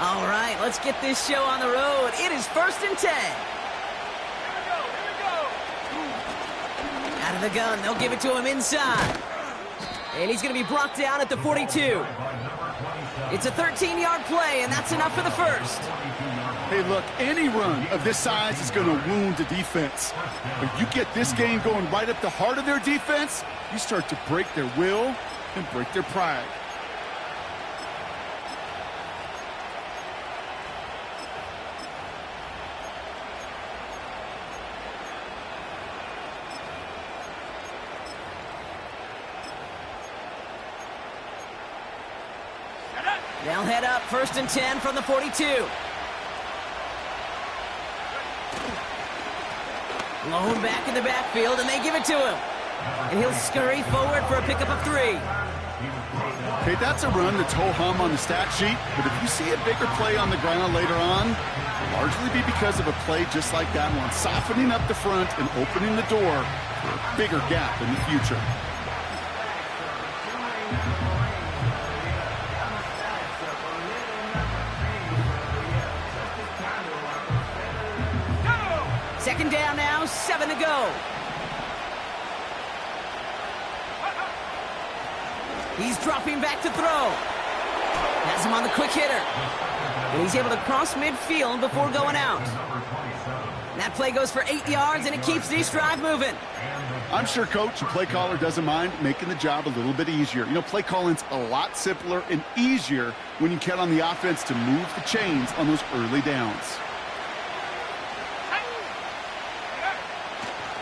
All right, let's get this show on the road. It is 1st and 10. Here we go. Out of the gun, they'll give it to him inside. And he's going to be brought down at the 42. It's a 13-yard play, and that's enough for the first. Hey, look, any run of this size is going to wound the defense. But you get this game going right up the heart of their defense, you start to break their will and break their pride. They'll head up 1st and 10 from the 42. Lone back in the backfield, and they give it to him. And he'll scurry forward for a pickup of 3. Okay, that's a run that's ho-hum on the stat sheet, but if you see a bigger play on the ground later on, it'll largely be because of a play just like that one, softening up the front and opening the door for a bigger gap in the future. Second down now, 7 to go. He's dropping back to throw. Has him on the quick hitter. And he's able to cross midfield before going out. That play goes for 8 yards, and it keeps this drive moving. I'm sure Coach, the play caller, doesn't mind making the job a little bit easier. You know, play calling's a lot simpler and easier when you count on the offense to move the chains on those early downs.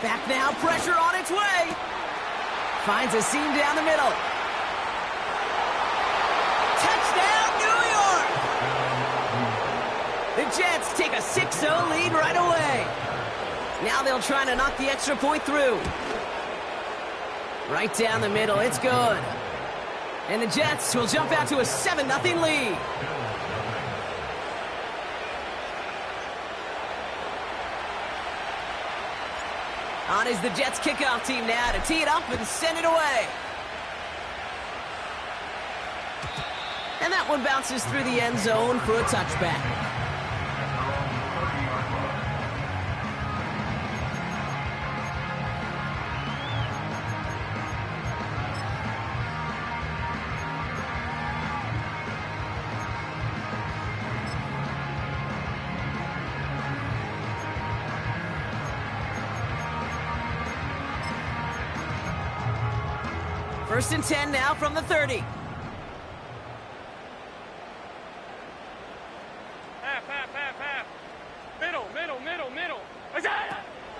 Back now, pressure on its way. Finds a seam down the middle. Touchdown, New York! The Jets take a 6-0 lead right away. Now they'll try to knock the extra point through. Right down the middle, it's good. And the Jets will jump out to a 7-0 lead. On is the Jets kickoff team now to tee it up and send it away. And that one bounces through the end zone for a touchback. First and 10 now from the 30. Half. Middle.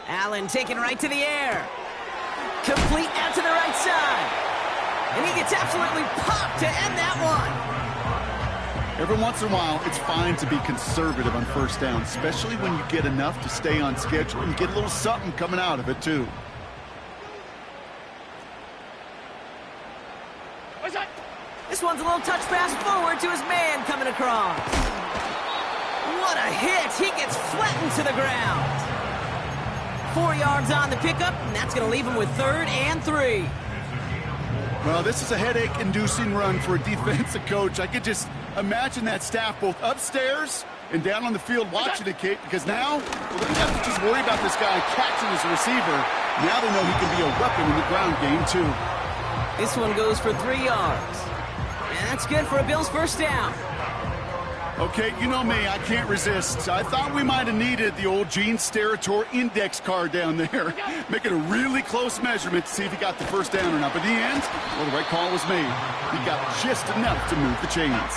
Allen taken right to the air. Complete out to the right side. And he gets absolutely popped to end that one. Every once in a while, it's fine to be conservative on first down, especially when you get enough to stay on schedule and get a little something coming out of it, too. This one's a little touch pass forward to his man coming across. What a hit. He gets flattened to the ground. 4 yards on the pickup, and that's going to leave him with 3rd and 3. Well, this is a headache-inducing run for a defensive coach. I could just imagine that staff both upstairs and down on the field watching it, Kate, because now they don't have to just worry about this guy catching as a receiver. Now they know he can be a weapon in the ground game, too. This one goes for 3 yards. And that's good for a Bills first down. Okay, you know me, I can't resist. I thought we might have needed the old Gene Steratore index card down there. Making a really close measurement to see if he got the first down or not. But in the end, well, the right call was made. He got just enough to move the chains.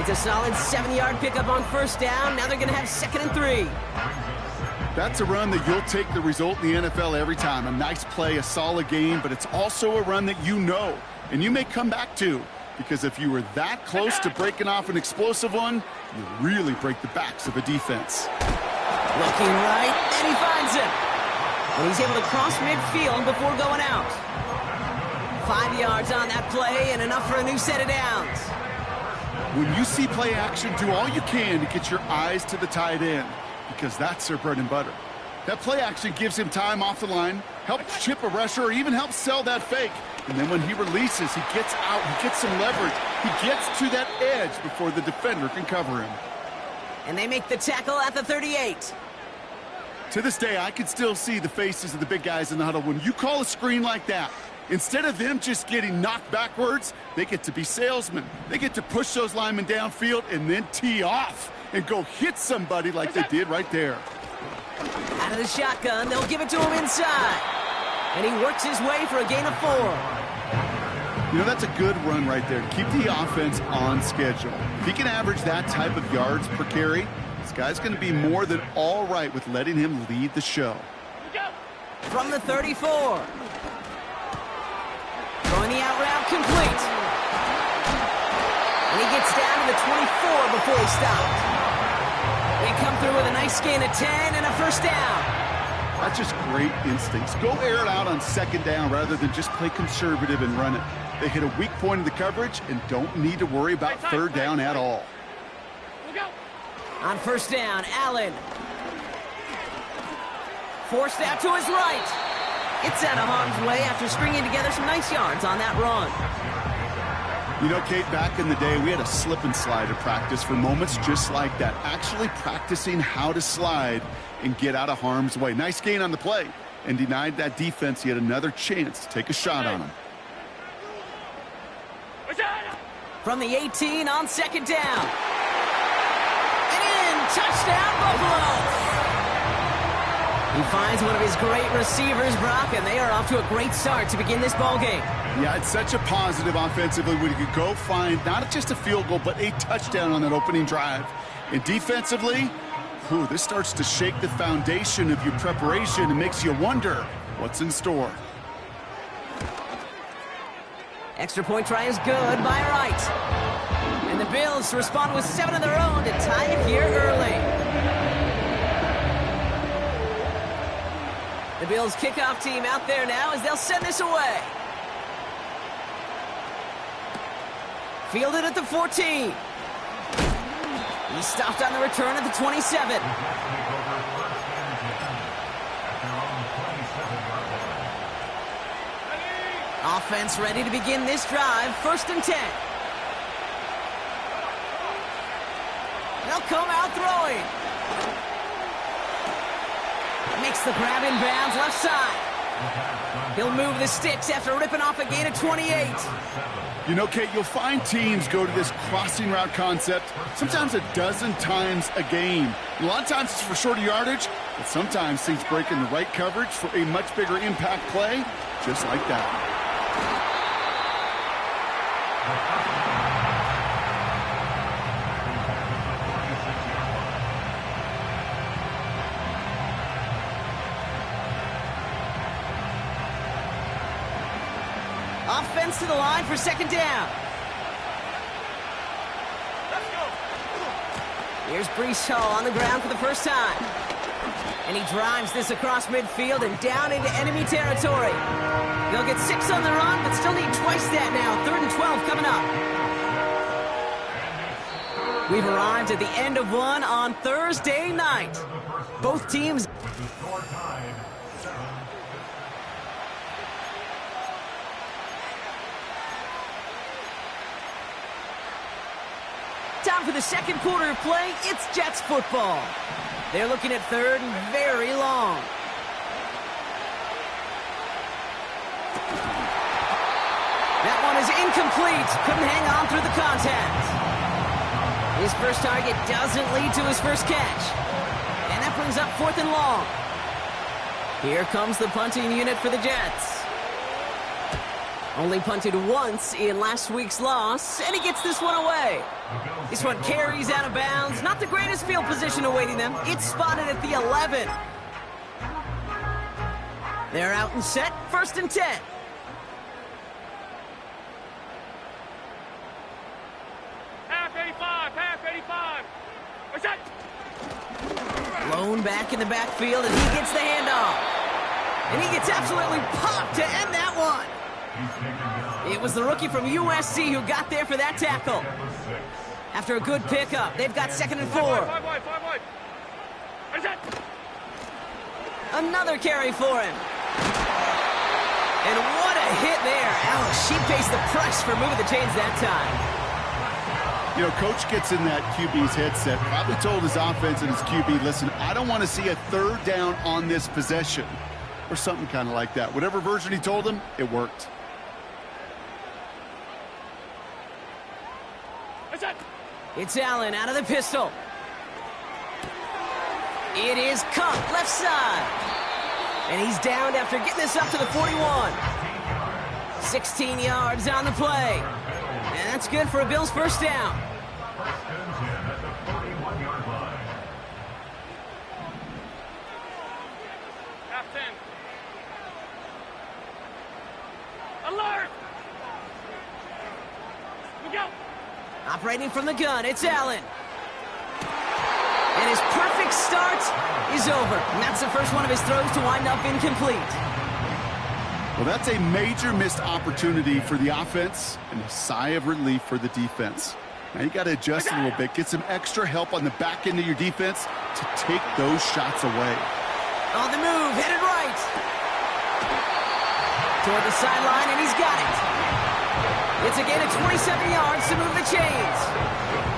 It's a solid 7-yard pickup on first down. Now they're going to have 2nd and 3. That's a run that you'll take the result in the NFL every time. A nice play, a solid game, but it's also a run that you know, and you may come back to. Because if you were that close to breaking off an explosive one, you really break the backs of a defense. Looking right, and he finds him. And he's able to cross midfield before going out. 5 yards on that play and enough for a new set of downs. When you see play action, do all you can to get your eyes to the tight end, because that's their bread and butter. That play action gives him time off the line, helps chip a rusher, or even helps sell that fake. And then when he releases, he gets out, he gets some leverage, He gets to that edge before the defender can cover him. And they make the tackle at the 38. To this day, I can still see the faces of the big guys in the huddle. When you call a screen like that, instead of them just getting knocked backwards, they get to be salesmen. They get to push those linemen downfield and then tee off and go hit somebody like they did right there. Out of the shotgun, they'll give it to him inside. And he works his way for a gain of 4. You know, that's a good run right there to keep the offense on schedule. If he can average that type of yards per carry, this guy's going to be more than all right with letting him lead the show. From the 34. Throwing the out route complete. And he gets down to the 24 before he stopped. They come through with a nice gain of 10 and a first down. That's just great instincts. Go air it out on second down rather than just play conservative and run it. They hit a weak point in the coverage and don't need to worry about third down at all. On first down, Allen. Forced out to his right. It's out of harm's way after stringing together some nice yards on that run. You know, Kate, back in the day, we had a slip and slide at practice for moments just like that. Actually practicing how to slide and get out of harm's way. Nice gain on the play and denied that defense yet another chance to take a shot on him. From the 18 on second down. And in, touchdown, Buffalo! He finds one of his great receivers, Brock, and they are off to a great start to begin this ballgame. Yeah, it's such a positive offensively when you could go find not just a field goal, but a touchdown on that opening drive. And defensively, this starts to shake the foundation of your preparation and makes you wonder what's in store. Extra point try is good by Wright. And the Bills respond with 7 of their own to tie it here early. The Bills kickoff team out there now as they'll send this away. Fielded at the 14. He stopped on the return at the 27. Offense ready to begin this drive. First and 10. They'll come out throwing. Makes the grab in bounds left side. He'll move the sticks after ripping off a gain of 28. You know, Kate, you'll find teams go to this crossing route concept sometimes a dozen times a game. A lot of times it's for shorter yardage, but sometimes things break in the right coverage for a much bigger impact play, just like that. Offense to the line for second down. Here's Breece Hall on the ground for the first time. And he drives this across midfield and down into enemy territory. They'll get 6 on the run, but still need twice that now. 3rd and 12 coming up. We've arrived at the end of one on Thursday night. Both teams... Time for the second quarter of play. It's Jets football. They're looking at third and very long. That one is incomplete. Couldn't hang on through the contact. His first target doesn't lead to his first catch. And that brings up 4th and long. Here comes the punting unit for the Jets. Only punted once in last week's loss, and he gets this one away. This one carries out of bounds. Not the greatest field position awaiting them. It's spotted at the 11. They're out and set. 1st and 10. Half 85, half 85. What's that? Blown back in the backfield, and he gets the handoff. And he gets absolutely popped to end that one. It was the rookie from USC who got there for that tackle. After a good pickup, they've got 2nd and 4. Five wide. What's that? Another carry for him. And what a hit there. Ouch, she faced the press for moving the chains that time. You know, coach gets in that QB's headset, probably told his offense and his QB, listen, I don't want to see a third down on this possession, or something kind of like that. Whatever version he told him, it worked. It's Allen out of the pistol. It is Cup, left side. And he's downed after getting this up to the 41. 16 yards on the play. And that's good for a Bills first down. Half 10. Alert! Look out! Operating from the gun, it's Allen. And his perfect start is over. And that's the first one of his throws to wind up incomplete. Well, that's a major missed opportunity for the offense and a sigh of relief for the defense. Now you got to adjust a little bit, get some extra help on the back end of your defense to take those shots away. On the move, headed right. Toward the sideline, and he's got it. It's a gain of 27 yards to move the chains.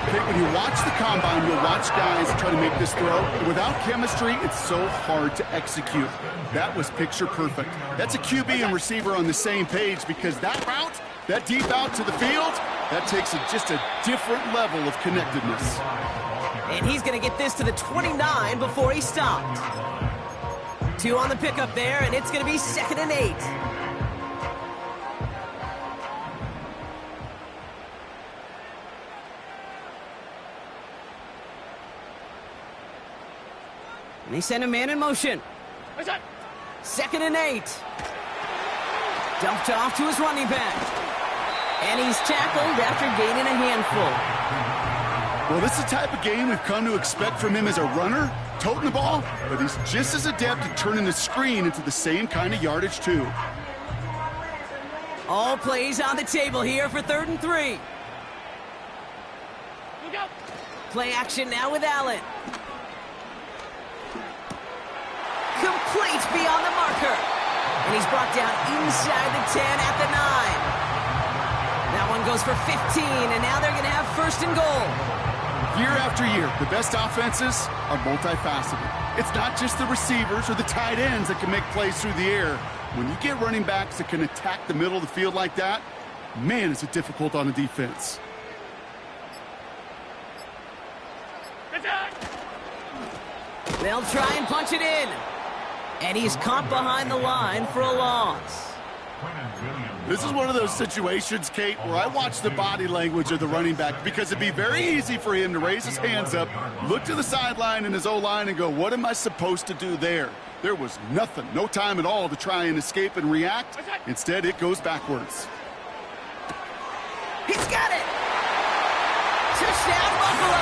Okay, when you watch the combine, you'll watch guys try to make this throw. Without chemistry, it's so hard to execute. That was picture perfect. That's a QB and receiver on the same page, because that route, that deep out to the field, that takes just a different level of connectedness. And he's going to get this to the 29 before he stopped. 2 on the pickup there, and it's going to be 2nd and 8. And he sent a man in motion. 2nd and 8. Dumped off to his running back. And he's tackled after gaining a handful. Well, this is the type of game we've come to expect from him as a runner, toting the ball, but he's just as adept at turning the screen into the same kind of yardage, too. All plays on the table here for 3rd and 3. Look out! Play action now with Allen. Complete beyond the marker. And he's brought down inside the 10 at the 9. That one goes for 15, and now they're going to have 1st and goal. Year after year, the best offenses are multifaceted. It's not just the receivers or the tight ends that can make plays through the air. When you get running backs that can attack the middle of the field like that, man, is it difficult on a defense. They'll try and punch it in. And he's caught behind the line for a loss. This is one of those situations, Kate, where I watch the body language of the running back, because it'd be very easy for him to raise his hands up, look to the sideline in his O-line and go, what am I supposed to do there? There was nothing, no time at all to try and escape and react. Instead, it goes backwards. He's got it! Touchdown, Buffalo!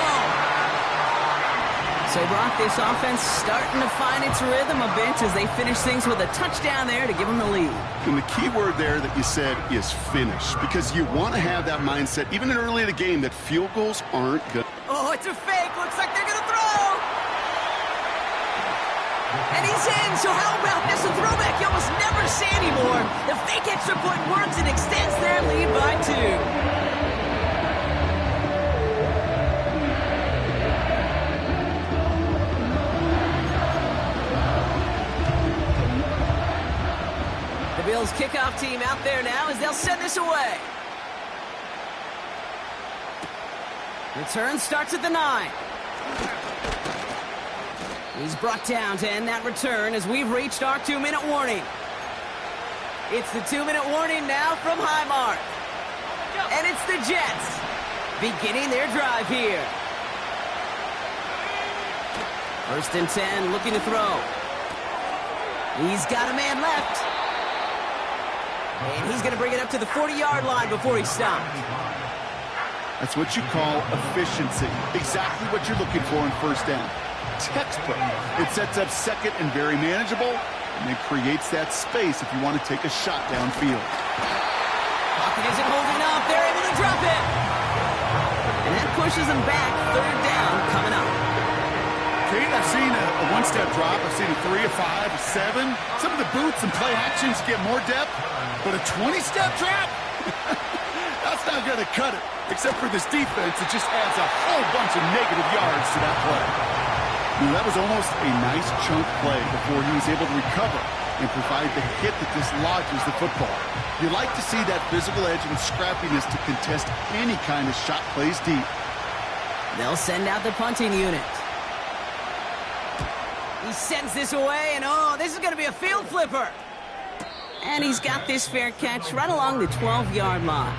So, Brock, this offense starting to find its rhythm a bit as they finish things with a touchdown there to give them the lead. And the key word there that you said is finish, because you want to have that mindset, even early in the game, that field goals aren't good. Oh, it's a fake. Looks like they're going to throw. And he's in, so how about this? A throwback you almost never see anymore. The fake extra point works and extends their lead by 2. Bills kickoff team out there now as they'll send this away. Return starts at the 9. He's brought down to end that return as we've reached our 2-minute warning. It's the 2-minute warning now from Highmark. And it's the Jets beginning their drive here. 1st and 10, looking to throw. He's got a man left. And he's going to bring it up to the 40-yard line before he stopped. That's what you call efficiency. Exactly what you're looking for in 1st down. Textbook. It sets up 2nd and very manageable, and it creates that space if you want to take a shot downfield. Pocket isn't holding up. They're able to drop it. And that pushes them back. 3rd down coming up. Kate, I've seen a one-step drop. I've seen a 3, a 5, a 7. Some of the boots and play actions get more depth. But a 20-step drop? That's not going to cut it. except for this defense, it just adds a whole bunch of negative yards to that play. That was almost a nice chunk play before he was able to recover and provide the hit that dislodges the football. You like to see that physical edge and scrappiness to contest any kind of shot plays deep. They'll send out the punting unit. He sends this away, and oh, this is going to be a field flipper. And he's got this fair catch right along the 12-yard line.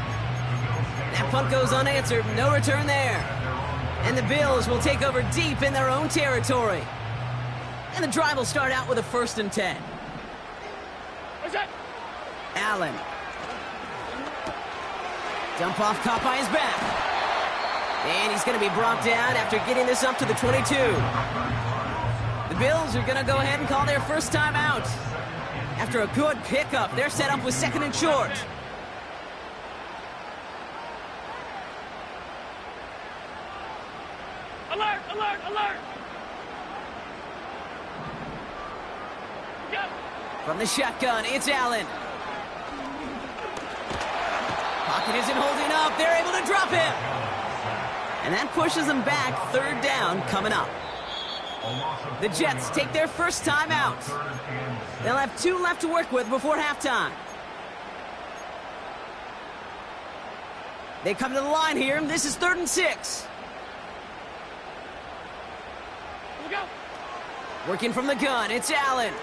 That punt goes unanswered, no return there. And the Bills will take over deep in their own territory. And the drive will start out with a 1st and 10. What's that? Allen. Dump off caught by his back. And he's going to be brought down after getting this up to the 22. The Bills are going to go ahead and call their first time out. After a good pickup, they're set up with 2nd and short. Alert! Alert! Alert! Go! From the shotgun, it's Allen. Pocket isn't holding up. They're able to drop him. And that pushes them back. 3rd down coming up. The Jets take their first time out. They'll have 2 left to work with before halftime. They come to the line here. This is 3rd and 6. Here we go! Working from the gun, it's Allen.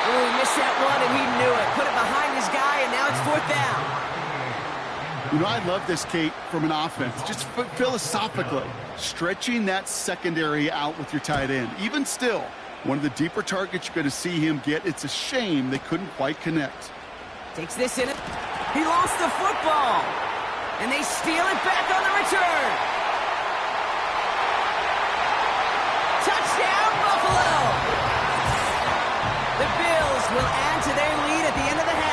Oh, he missed that one, and he knew it. Put it behind his guy, and now it's 4th down. You know, I love this, Kate, from an offense. Just philosophically, stretching that secondary out with your tight end. Even still, one of the deeper targets you're going to see him get. It's a shame they couldn't quite connect. Takes this in it. He lost the football. And they steal it back on the return. Touchdown, Buffalo! The Bills will add to their lead at the end of the half.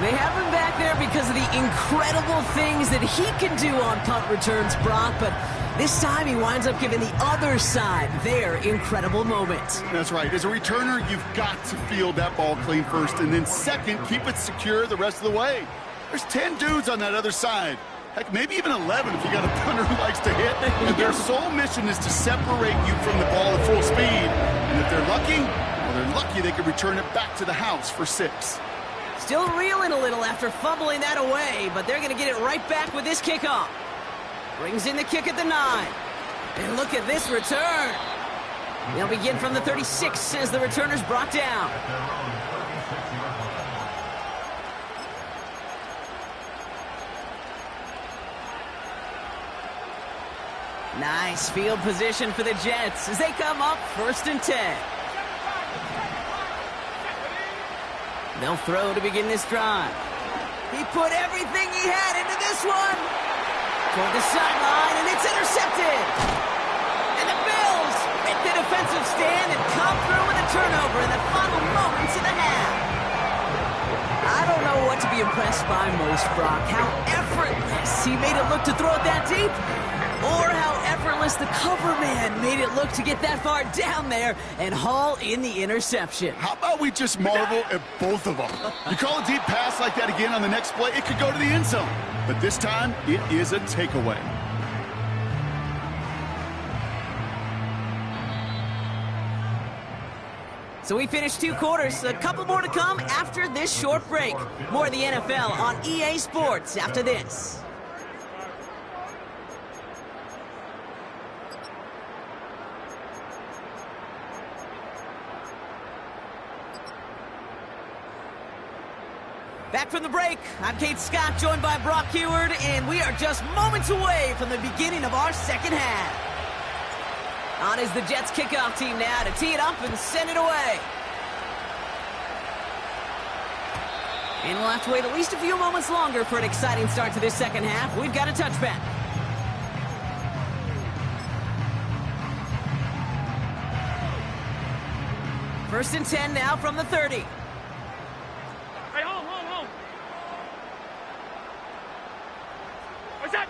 They have him back there because of the incredible things that he can do on punt returns, Brock, but this time he winds up giving the other side their incredible moment. That's right. As a returner, you've got to field that ball clean first, and then second, keep it secure the rest of the way. There's 10 dudes on that other side. Heck, maybe even 11 if you got a punter who likes to hit. And their sole mission is to separate you from the ball at full speed. And if they're lucky, well, they're lucky they can return it back to the house for 6. Still reeling a little after fumbling that away, but they're going to get it right back with this kickoff. Brings in the kick at the 9. And look at this return. They'll begin from the 36 as the returner's brought down. Nice field position for the Jets as they come up 1st and 10. They'll throw to begin this drive. He put everything he had into this one. Toward the sideline, and it's intercepted. And the Bills make the defensive stand and come through with a turnover in the final moments of the half. I don't know what to be impressed by most, Brock. How effortless he made it look to throw it that deep, or how effortless the cover man made it look to get that far down there and haul in the interception. How about we just marvel at both of them? You call a deep pass like that again on the next play, it could go to the end zone. But this time, it is a takeaway. So we finished 2 quarters. A couple more to come after this short break. More of the NFL on EA Sports after this. Back from the break, I'm Kate Scott, joined by Brock Heward, and we are just moments away from the beginning of our second half. On is the Jets kickoff team now to tee it up and send it away. And we'll have to wait at least a few moments longer for an exciting start to this second half. We've got a touchback. First and 10 now from the 30. Hey, home. What's that?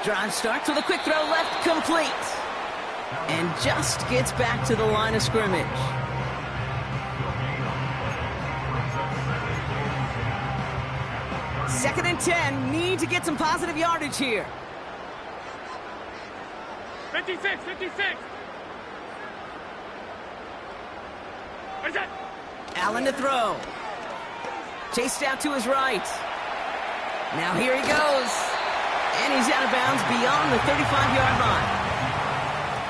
Drive starts with a quick throw left, complete. And just gets back to the line of scrimmage. 2nd and 10. Need to get some positive yardage here. 56, 56. What is that? Allen to throw. Chased out to his right. Now here he goes. And he's out of bounds beyond the 35-yard line.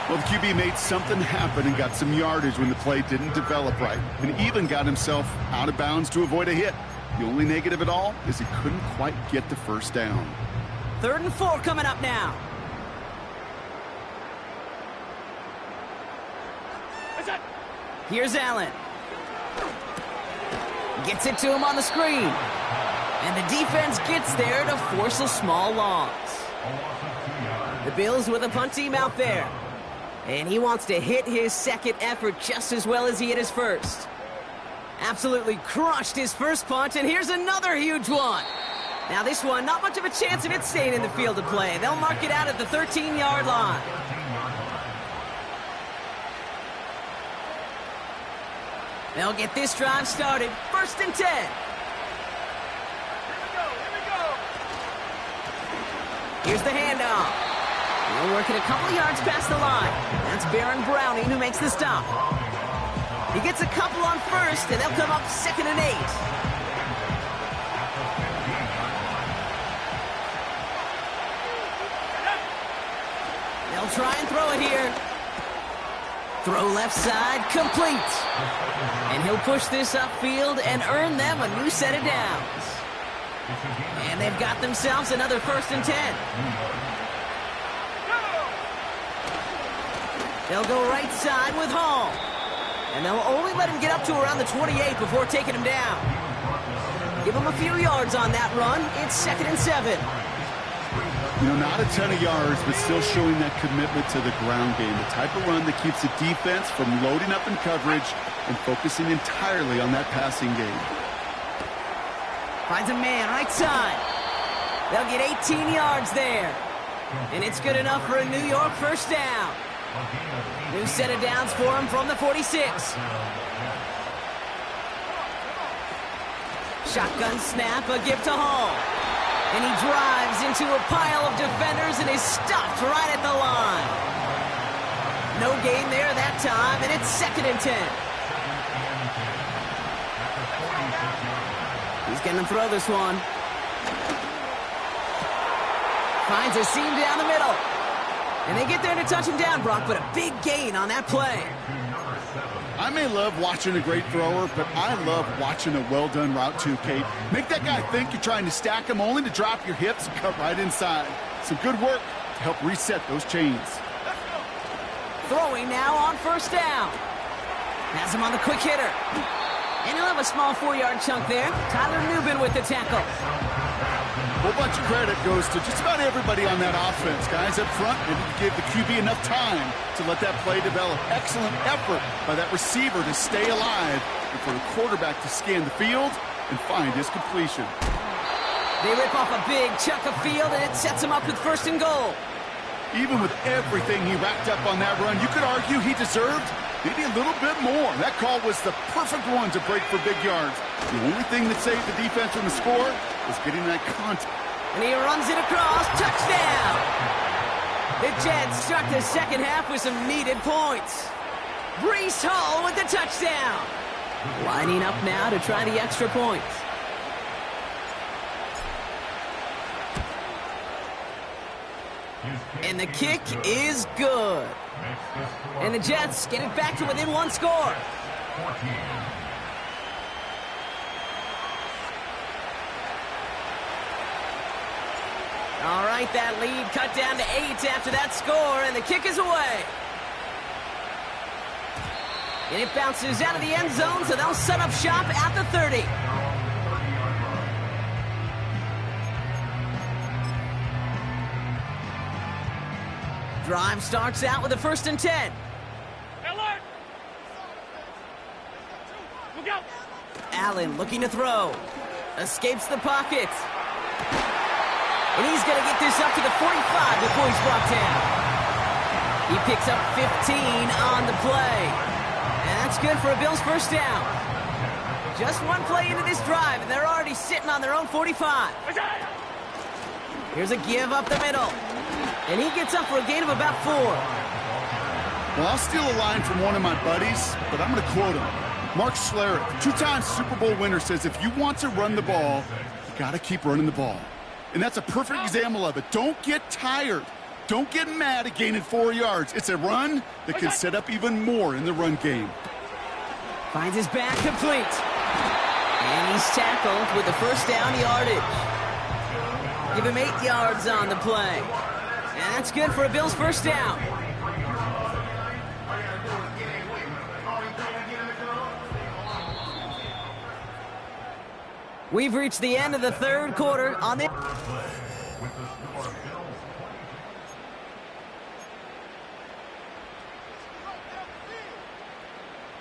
Well, the QB made something happen and got some yardage when the play didn't develop right, and even got himself out of bounds to avoid a hit. The only negative at all is he couldn't quite get the first down. 3rd and 4 coming up now. What's that? Here's Allen. Gets it to him on the screen. And the defense gets there to force a small loss. The Bills with a punt team out there. And he wants to hit his second effort just as well as he hit his first. Absolutely crushed his first punt, and here's another huge one. Now this one, not much of a chance of it staying in the field of play. They'll mark it out at the 13-yard line. They'll get this drive started. 1st and 10. Here we go. Here's the handoff. They'll work it a couple yards past the line. That's Baron Browning who makes the stop. He gets a couple on first, and they'll come up 2nd and 8. They'll try and throw it here. Throw left side, complete. And he'll push this upfield and earn them a new set of downs. And they've got themselves another 1st and 10. They'll go right side with Hall. And they'll only let him get up to around the 28 before taking him down. Give him a few yards on that run. It's 2nd and 7. You know, not a ton of yards, but still showing that commitment to the ground game. The type of run that keeps the defense from loading up in coverage and focusing entirely on that passing game. Finds a man right side. They'll get 18 yards there. And it's good enough for a New York 1st down. New set of downs for him from the 46. Shotgun snap, a give to Hall. And he drives into a pile of defenders and is stopped right at the line. No gain there that time, and it's 2nd and 10. He's going to throw this one. Finds a seam down the middle. And they get there to touch him down, Brock, but a big gain on that play. I may love watching a great thrower, but I love watching a well-done route too, Kate. Make that guy think you're trying to stack him only to drop your hips and cut right inside. Some good work to help reset those chains. Throwing now on 1st down. Has him on the quick hitter. And he'll have a small 4-yard chunk there. Tyler Nubin with the tackle. A whole bunch of credit goes to just about everybody on that offense. Guys up front, maybe to give the QB enough time to let that play develop. Excellent effort by that receiver to stay alive and for the quarterback to scan the field and find his completion. They rip off a big chunk of field, and it sets him up with 1st and goal. Even with everything he racked up on that run, you could argue he deserved maybe a little bit more. That call was the perfect one to break for big yards. The only thing that saved the defense from the score was getting that contact. And he runs it across. Touchdown! The Jets start the 2nd half with some needed points. Breece Hall with the touchdown. Lining up now to try the extra points. And the kick is good. And the Jets get it back to within 1 score. All right, that lead cut down to 8 after that score, and the kick is away. And it bounces out of the end zone, so they'll set up shop at the 30. Drive starts out with a 1st and 10. Alert! Look out! Allen looking to throw. Escapes the pocket. And he's going to get this up to the 45 before he's brought down. He picks up 15 on the play. And that's good for a Bills 1st down. Just one play into this drive, and they're already sitting on their own 45. Here's a give up the middle. And he gets up for a gain of about 4. Well, I'll steal a line from one of my buddies, but I'm going to quote him. Mark Schlereth, 2-time Super Bowl winner, says if you want to run the ball, you got to keep running the ball. And that's a perfect example of it. Don't get tired. Don't get mad at gaining 4 yards. It's a run that can set up even more in the run game. Finds his back complete. And he's tackled with the first down yardage. Give him 8 yards on the play. And that's good for a Bills first down. We've reached the end of the third quarter on the...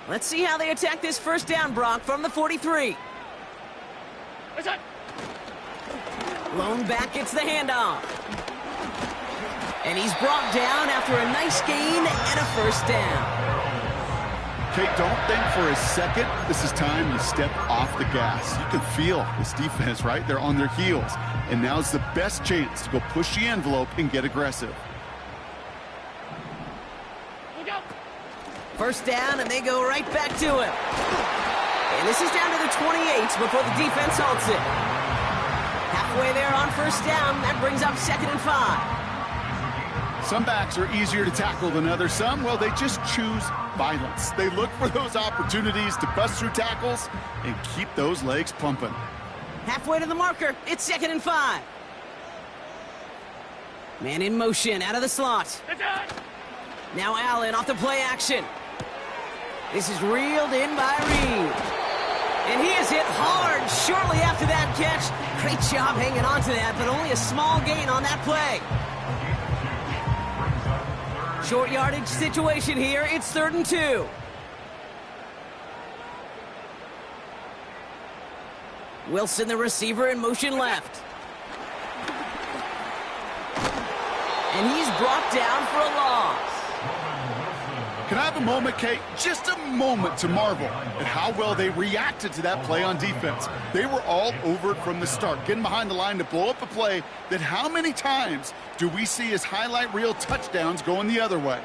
Let's see how they attack this first down, Brock, from the 43. Lone back gets the handoff. And he's brought down after a nice gain and a first down. Kate, don't think for a second this is time you step off the gas. You can feel this defense, right? They're on their heels. And now's the best chance to go push the envelope and get aggressive. First down, and they go right back to him. And this is down to the 28 before the defense halts it. Halfway there on first down, that brings up 2nd and 5. Some backs are easier to tackle than others. Some, well, they just choose violence. They look for those opportunities to bust through tackles and keep those legs pumping. Halfway to the marker, it's 2nd and 5. Man in motion, out of the slot. Now Allen off the play action. This is reeled in by Reed. And he is hit hard shortly after that catch. Great job hanging on to that, but only a small gain on that play. Short yardage situation here. It's 3rd and 2. Wilson, the receiver, in motion left. And he's brought down for a loss. Can I have a moment, Kate? Just a moment to marvel at how well they reacted to that play on defense. They were all over it from the start, getting behind the line to blow up a play that how many times do we see as highlight reel touchdowns going the other way?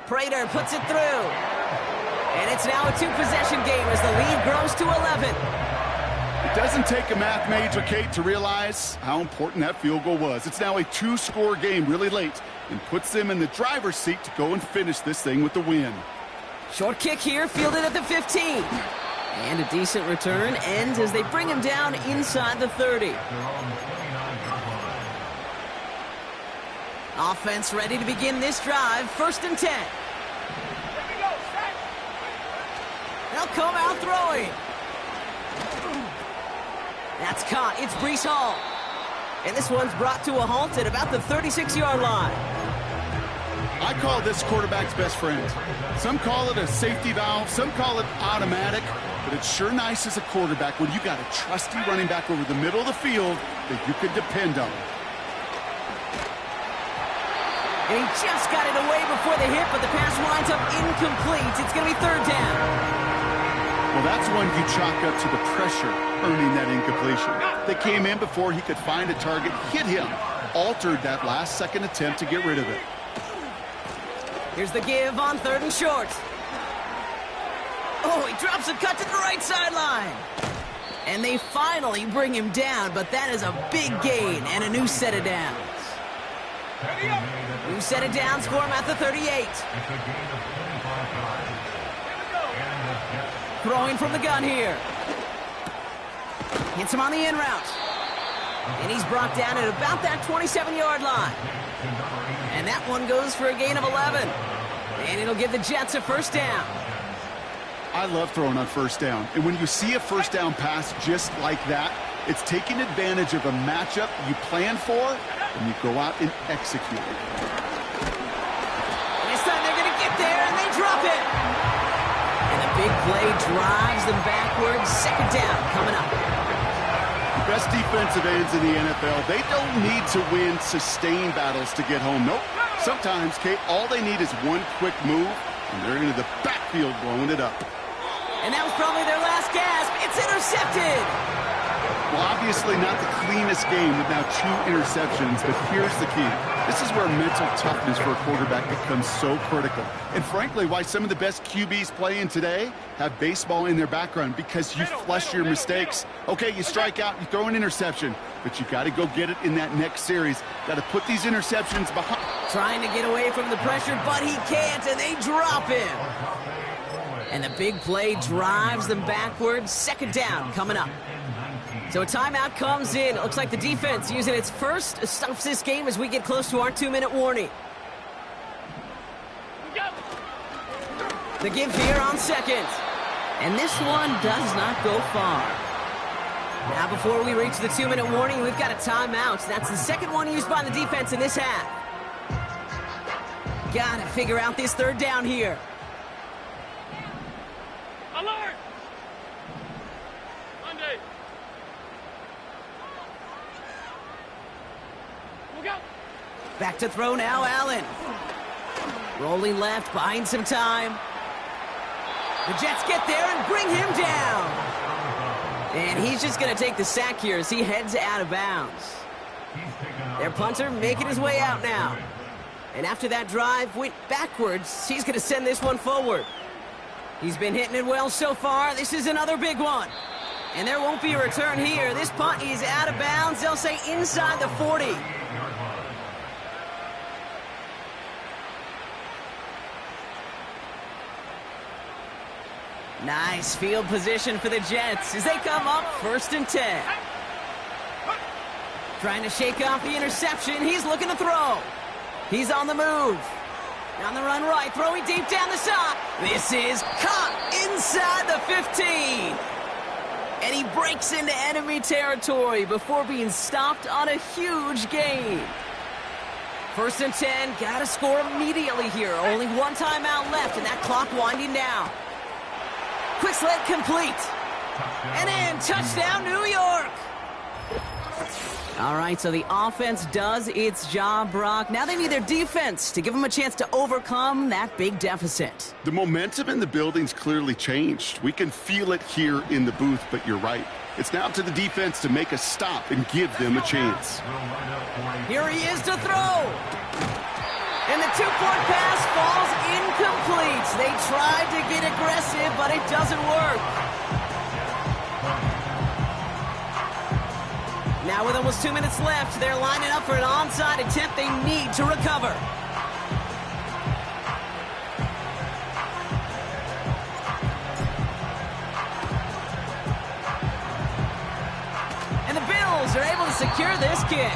Prater puts it through. And it's now a 2-possession game as the lead grows to 11. It doesn't take a math major, Kate, to realize how important that field goal was. It's now a 2-score game really late and puts them in the driver's seat to go and finish this thing with the win. Short kick here, fielded at the 15. And a decent return ends as they bring him down inside the 30. Offense ready to begin this drive, 1st and 10. They'll come out throwing. That's caught. It's Breece Hall. And this one's brought to a halt at about the 36-yard line. I call this quarterback's best friend. Some call it a safety valve, some call it automatic, but it's sure nice as a quarterback when you got a trusty running back over the middle of the field that you can depend on. And he just got it away before the hit, but the pass winds up incomplete. It's going to be 3rd down. Well, that's one you chalk up to the pressure earning that incompletion. They came in before he could find a target, hit him, altered that last-second attempt to get rid of it. Here's the give on 3rd and short. Oh, he drops a cut to the right sideline. And they finally bring him down, but that is a big gain and a new set of downs. New set of downs for him at the 38. Throwing from the gun here. Hits him on the in route. And he's brought down at about that 27-yard line. And that one goes for a gain of 11. And it'll give the Jets a first down. I love throwing on first down. And when you see a first down pass just like that, it's taking advantage of a matchup you plan for, and you go out and execute it. This time they're going to get there, and they drop it. And the big play drives them backwards. 2nd down coming up. Best defensive ends in the NFL, they don't need to win sustained battles to get home. Nope. Sometimes, Kate, all they need is one quick move, and they're into the backfield blowing it up. And that was probably their last gasp. It's intercepted. Well, obviously not the cleanest game with now 2 interceptions, but here's the key. This is where mental toughness for a quarterback becomes so critical. And frankly, why some of the best QBs playing today have baseball in their background, because you flush your mistakes. Okay, you strike out, you throw an interception, but you got to go get it in that next series. Got to put these interceptions behind. Trying to get away from the pressure, but he can't, and they drop him. And the big play drives them backwards. Second down coming up. So a timeout comes in. It looks like the defense using its first stops this game as we get close to our 2-minute warning. The give here on second. And this one does not go far. Now before we reach the 2-minute warning, we've got a timeout. That's the second one used by the defense in this half. Gotta figure out this third down here. Alert! Monday. Look out! Back to throw now, Allen. Rolling left, buying some time. The Jets get there and bring him down. And he's just going to take the sack here as he heads out of bounds. Their punter making his way out now. And after that drive went backwards, he's going to send this one forward. He's been hitting it well so far. This is another big one. And there won't be a return here. This punt is out of bounds. They'll say inside the 40. Nice field position for the Jets as they come up 1st and 10. Trying to shake off the interception. He's looking to throw. He's on the move. On the run right, throwing deep down the side. This is caught inside the 15. And he breaks into enemy territory before being stopped on a huge gain. 1st and 10, gotta score immediately here. Only one timeout left, and that clock winding down. Quick slant complete. And in, touchdown, New York. All right, so the offense does its job, Brock. Now they need their defense to give them a chance to overcome that big deficit. The momentum in the building's clearly changed. We can feel it here in the booth, but you're right. It's now to the defense to make a stop and give them a chance. Here he is to throw. And the 2-point pass falls incomplete. They tried to get aggressive, but it doesn't work. Now with almost 2 minutes left, they're lining up for an onside attempt they need to recover. And the Bills are able to secure this kick.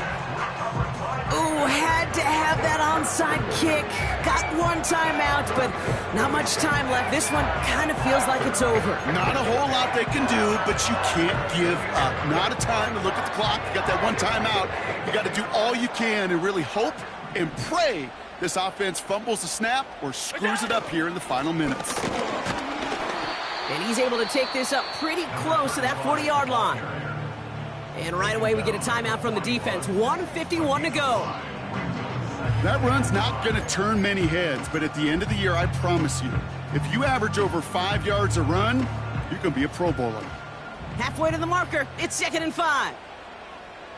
Ooh, had to have that onside kick. Got one timeout, but not much time left. This one kind of feels like it's over. Not a whole lot they can do, but you can't give up. Not a time to look at the clock. You got that one timeout. You got to do all you can and really hope and pray this offense fumbles the snap or screws it up here in the final minutes. And he's able to take this up pretty close to that 40-yard line. And right away, we get a timeout from the defense. 1:51 to go. That run's not going to turn many heads, but at the end of the year, I promise you, if you average over 5 yards a run, you're going to be a Pro Bowler. Halfway to the marker. It's 2nd and 5.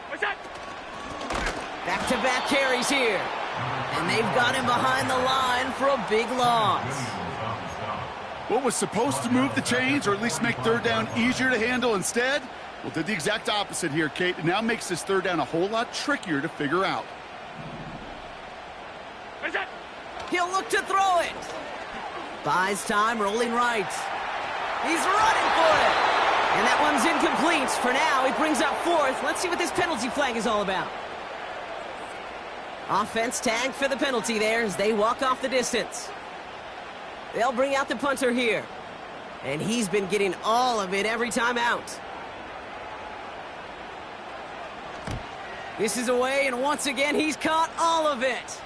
What's that? Back-to-back carries here. And they've got him behind the line for a big loss. What was supposed to move the chains, or at least make third down easier to handle instead? Well, did the exact opposite here, Kate. It now makes this third down a whole lot trickier to figure out. What's that? He'll look to throw it. Buys time, rolling right. He's running for it. And that one's incomplete. For now, he brings up 4th. Let's see what this penalty flag is all about. Offense tagged for the penalty there as they walk off the distance. They'll bring out the punter here. And he's been getting all of it every time out. This is away, and once again, he's caught all of it.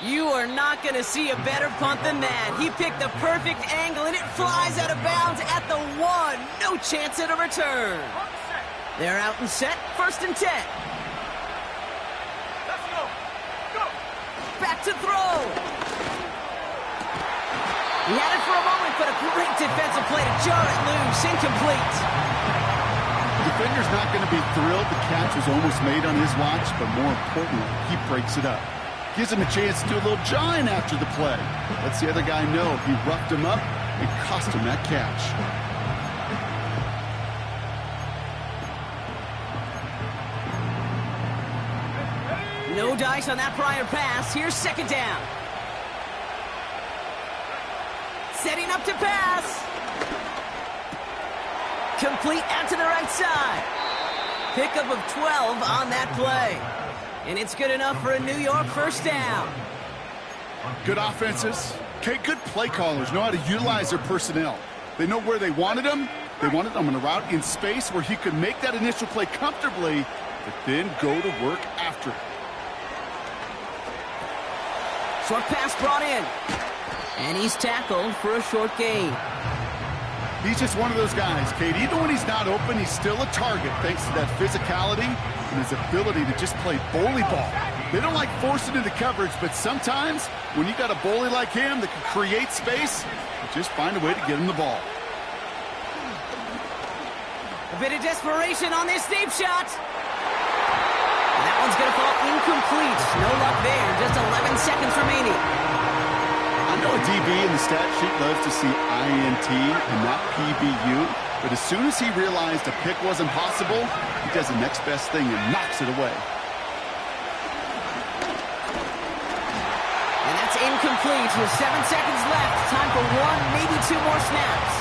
You are not going to see a better punt than that. He picked the perfect angle, and it flies out of bounds at the 1. No chance at a return. They're out and set, 1st and 10. Let's go. Go. Back to throw. He had it for a moment but a great defensive play to jar it loose. Incomplete. The defender's not going to be thrilled the catch was almost made on his watch, but more importantly, he breaks it up. Gives him a chance to do a little jawing after the play. Lets the other guy know he roughed him up and cost him that catch. No dice on that prior pass. Here's second down. Setting up to pass. Complete out to the right side. Pickup of 12 on that play. And it's good enough for a New York first down. Good offenses. Okay, good play callers know how to utilize their personnel. They know where they wanted them. They wanted them on a route in space where he could make that initial play comfortably, but then go to work after it. Short pass brought in. And he's tackled for a short gain. He's just one of those guys, Kate. Even when he's not open, he's still a target thanks to that physicality and his ability to just play bully ball. They don't like forcing into coverage, but sometimes when you got a bully like him that can create space, you just find a way to get him the ball. A bit of desperation on this deep shot. That one's going to fall incomplete. No luck there. Just 11 seconds remaining. I know a DB in the stat sheet loves to see INT and not PBU, but as soon as he realized a pick wasn't possible, he does the next best thing and knocks it away. And that's incomplete with 7 seconds left. Time for one, maybe two more snaps.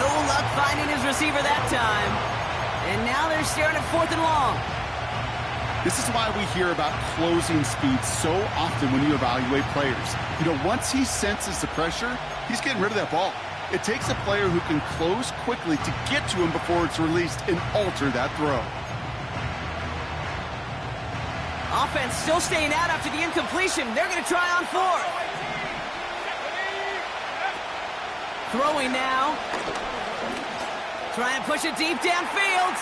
No luck finding his receiver that time. And now they're staring at 4th and long. This is why we hear about closing speed so often when you evaluate players. You know, once he senses the pressure, he's getting rid of that ball. It takes a player who can close quickly to get to him before it's released and alter that throw. Offense still staying out after the incompletion. They're going to try on 4th. Throwing now. Trying to push it deep downfield.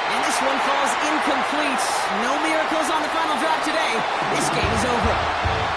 And this one falls incomplete. No miracles on the final drive today. This game is over.